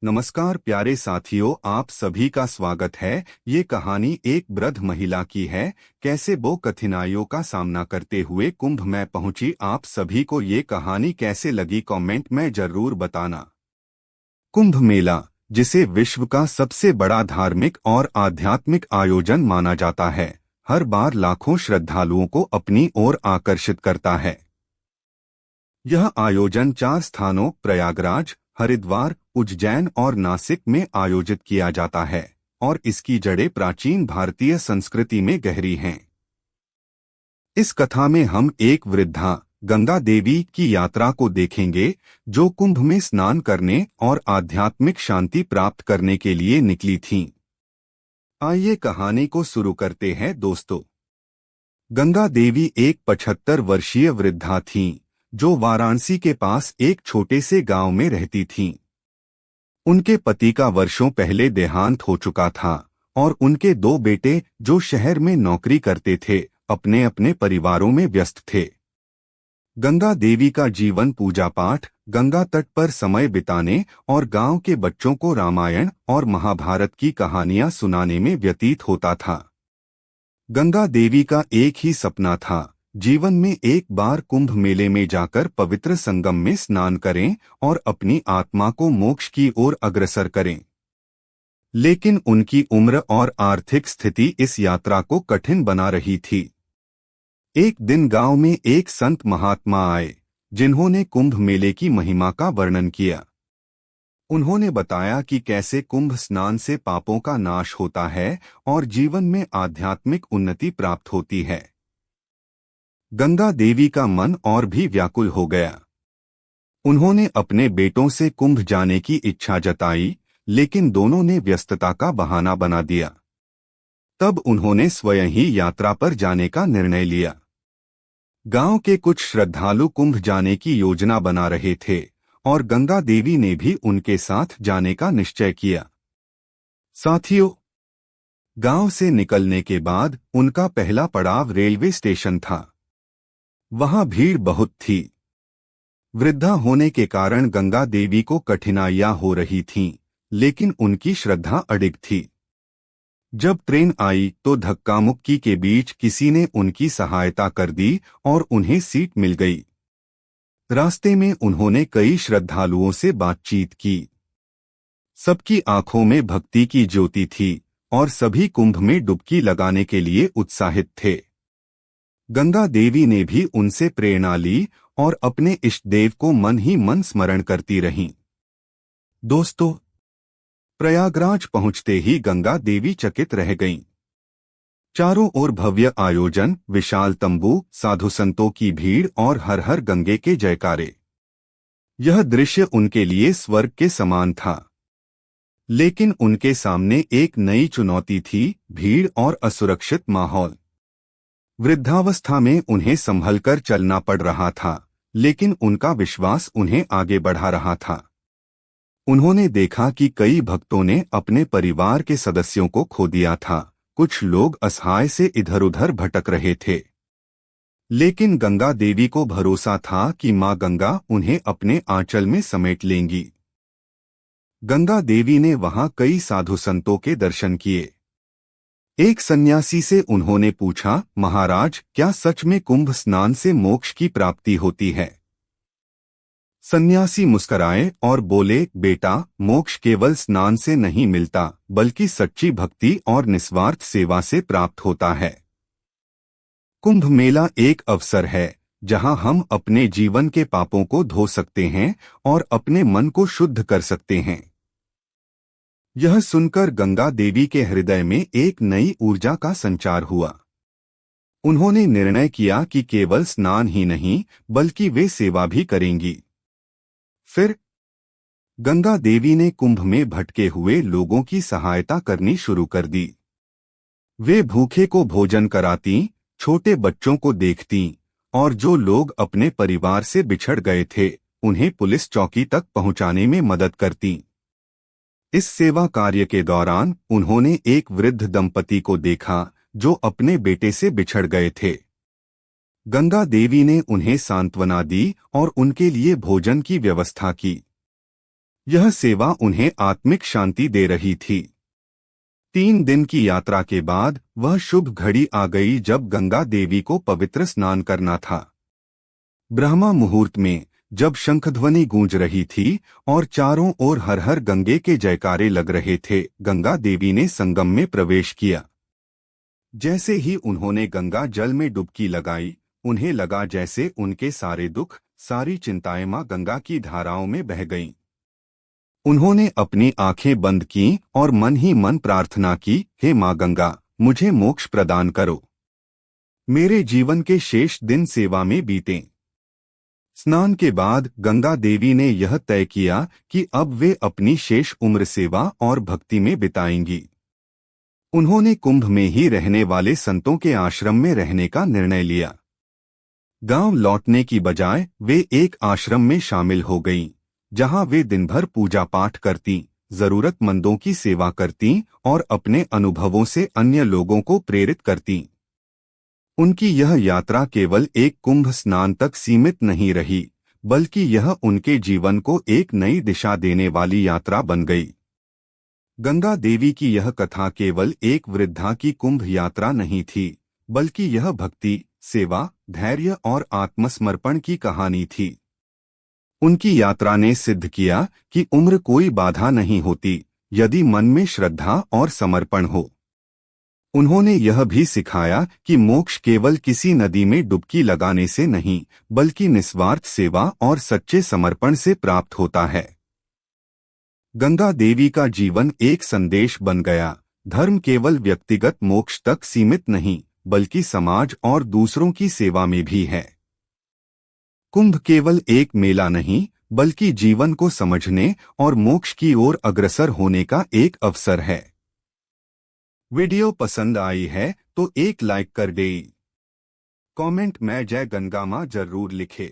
नमस्कार प्यारे साथियों, आप सभी का स्वागत है। ये कहानी एक वृद्ध महिला की है, कैसे वो कठिनाइयों का सामना करते हुए कुंभ में पहुंची। आप सभी को ये कहानी कैसे लगी कमेंट में जरूर बताना। कुंभ मेला, जिसे विश्व का सबसे बड़ा धार्मिक और आध्यात्मिक आयोजन माना जाता है, हर बार लाखों श्रद्धालुओं को अपनी ओर आकर्षित करता है। यह आयोजन 4 स्थानों प्रयागराज, हरिद्वार, उज्जैन और नासिक में आयोजित किया जाता है और इसकी जड़ें प्राचीन भारतीय संस्कृति में गहरी हैं। इस कथा में हम एक वृद्धा गंगा देवी की यात्रा को देखेंगे, जो कुंभ में स्नान करने और आध्यात्मिक शांति प्राप्त करने के लिए निकली थीं। आइए कहानी को शुरू करते हैं दोस्तों। गंगा देवी एक 75 वर्षीय वृद्धा थीं, जो वाराणसी के पास एक छोटे से गांव में रहती थीं। उनके पति का वर्षों पहले देहांत हो चुका था और उनके 2 बेटे, जो शहर में नौकरी करते थे, अपने अपने परिवारों में व्यस्त थे। गंगा देवी का जीवन पूजा पाठ, गंगा तट पर समय बिताने और गांव के बच्चों को रामायण और महाभारत की कहानियां सुनाने में व्यतीत होता था। गंगा देवी का एक ही सपना था, जीवन में एक बार कुंभ मेले में जाकर पवित्र संगम में स्नान करें और अपनी आत्मा को मोक्ष की ओर अग्रसर करें। लेकिन उनकी उम्र और आर्थिक स्थिति इस यात्रा को कठिन बना रही थी। एक दिन गांव में एक संत महात्मा आए, जिन्होंने कुंभ मेले की महिमा का वर्णन किया। उन्होंने बताया कि कैसे कुंभ स्नान से पापों का नाश होता है और जीवन में आध्यात्मिक उन्नति प्राप्त होती है। गंगा देवी का मन और भी व्याकुल हो गया। उन्होंने अपने बेटों से कुंभ जाने की इच्छा जताई, लेकिन दोनों ने व्यस्तता का बहाना बना दिया। तब उन्होंने स्वयं ही यात्रा पर जाने का निर्णय लिया। गांव के कुछ श्रद्धालु कुंभ जाने की योजना बना रहे थे और गंगा देवी ने भी उनके साथ जाने का निश्चय किया। साथियों, गांव से निकलने के बाद उनका पहला पड़ाव रेलवे स्टेशन था। वहां भीड़ बहुत थी। वृद्धा होने के कारण गंगा देवी को कठिनाइयां हो रही थीं, लेकिन उनकी श्रद्धा अडिग थी। जब ट्रेन आई तो धक्का मुक्की के बीच किसी ने उनकी सहायता कर दी और उन्हें सीट मिल गई। रास्ते में उन्होंने कई श्रद्धालुओं से बातचीत की। सबकी आंखों में भक्ति की ज्योति थी और सभी कुंभ में डुबकी लगाने के लिए उत्साहित थे। गंगा देवी ने भी उनसे प्रेरणा ली और अपने इष्ट देव को मन ही मन स्मरण करती रहीं। दोस्तों, प्रयागराज पहुंचते ही गंगा देवी चकित रह गईं। चारों ओर भव्य आयोजन, विशाल तंबू, साधु संतों की भीड़ और हर हर गंगे के जयकारे। यह दृश्य उनके लिए स्वर्ग के समान था। लेकिन उनके सामने एक नई चुनौती थी, भीड़ और असुरक्षित माहौल। वृद्धावस्था में उन्हें संभलकर चलना पड़ रहा था, लेकिन उनका विश्वास उन्हें आगे बढ़ा रहा था। उन्होंने देखा कि कई भक्तों ने अपने परिवार के सदस्यों को खो दिया था। कुछ लोग असहाय से इधर उधर भटक रहे थे। लेकिन गंगा देवी को भरोसा था कि मां गंगा उन्हें अपने आंचल में समेट लेंगी। गंगा देवी ने वहां कई साधु संतों के दर्शन किए। एक सन्यासी से उन्होंने पूछा, महाराज, क्या सच में कुंभ स्नान से मोक्ष की प्राप्ति होती है? सन्यासी मुस्कुराए और बोले, बेटा, मोक्ष केवल स्नान से नहीं मिलता, बल्कि सच्ची भक्ति और निस्वार्थ सेवा से प्राप्त होता है। कुंभ मेला एक अवसर है जहां हम अपने जीवन के पापों को धो सकते हैं और अपने मन को शुद्ध कर सकते हैं। यह सुनकर गंगा देवी के हृदय में एक नई ऊर्जा का संचार हुआ। उन्होंने निर्णय किया कि केवल स्नान ही नहीं, बल्कि वे सेवा भी करेंगी। फिर गंगा देवी ने कुंभ में भटके हुए लोगों की सहायता करनी शुरू कर दी। वे भूखे को भोजन कराती, छोटे बच्चों को देखती और जो लोग अपने परिवार से बिछड़ गए थे, उन्हें पुलिस चौकी तक पहुंचाने में मदद करती। इस सेवा कार्य के दौरान उन्होंने एक वृद्ध दंपति को देखा, जो अपने बेटे से बिछड़ गए थे। गंगा देवी ने उन्हें सांत्वना दी और उनके लिए भोजन की व्यवस्था की। यह सेवा उन्हें आत्मिक शांति दे रही थी। 3 दिन की यात्रा के बाद वह शुभ घड़ी आ गई जब गंगा देवी को पवित्र स्नान करना था। ब्रह्मा मुहूर्त में जब शंखध्वनि गूंज रही थी और चारों ओर हर हर गंगे के जयकारे लग रहे थे, गंगा देवी ने संगम में प्रवेश किया। जैसे ही उन्होंने गंगा जल में डुबकी लगाई, उन्हें लगा जैसे उनके सारे दुख, सारी चिंताएं मां गंगा की धाराओं में बह गईं। उन्होंने अपनी आंखें बंद की और मन ही मन प्रार्थना की, हे मां गंगा, मुझे मोक्ष प्रदान करो। मेरे जीवन के शेष दिन सेवा में बीतें। स्नान के बाद गंगा देवी ने यह तय किया कि अब वे अपनी शेष उम्र सेवा और भक्ति में बिताएंगी। उन्होंने कुंभ में ही रहने वाले संतों के आश्रम में रहने का निर्णय लिया। गांव लौटने की बजाय वे एक आश्रम में शामिल हो गईं, जहां वे दिन भर पूजा पाठ करती, जरूरतमंदों की सेवा करती और अपने अनुभवों से अन्य लोगों को प्रेरित करती। उनकी यह यात्रा केवल एक कुंभ स्नान तक सीमित नहीं रही, बल्कि यह उनके जीवन को एक नई दिशा देने वाली यात्रा बन गई। गंगा देवी की यह कथा केवल एक वृद्धा की कुंभ यात्रा नहीं थी, बल्कि यह भक्ति, सेवा, धैर्य और आत्मसमर्पण की कहानी थी। उनकी यात्रा ने सिद्ध किया कि उम्र कोई बाधा नहीं होती, यदि मन में श्रद्धा और समर्पण हो। उन्होंने यह भी सिखाया कि मोक्ष केवल किसी नदी में डुबकी लगाने से नहीं, बल्कि निस्वार्थ सेवा और सच्चे समर्पण से प्राप्त होता है। गंगा देवी का जीवन एक संदेश बन गया। धर्म केवल व्यक्तिगत मोक्ष तक सीमित नहीं, बल्कि समाज और दूसरों की सेवा में भी है। कुंभ केवल एक मेला नहीं, बल्कि जीवन को समझने और मोक्ष की ओर अग्रसर होने का एक अवसर है। वीडियो पसंद आई है तो एक लाइक कर दें। कमेंट में जय गंगा मां जरूर लिखें।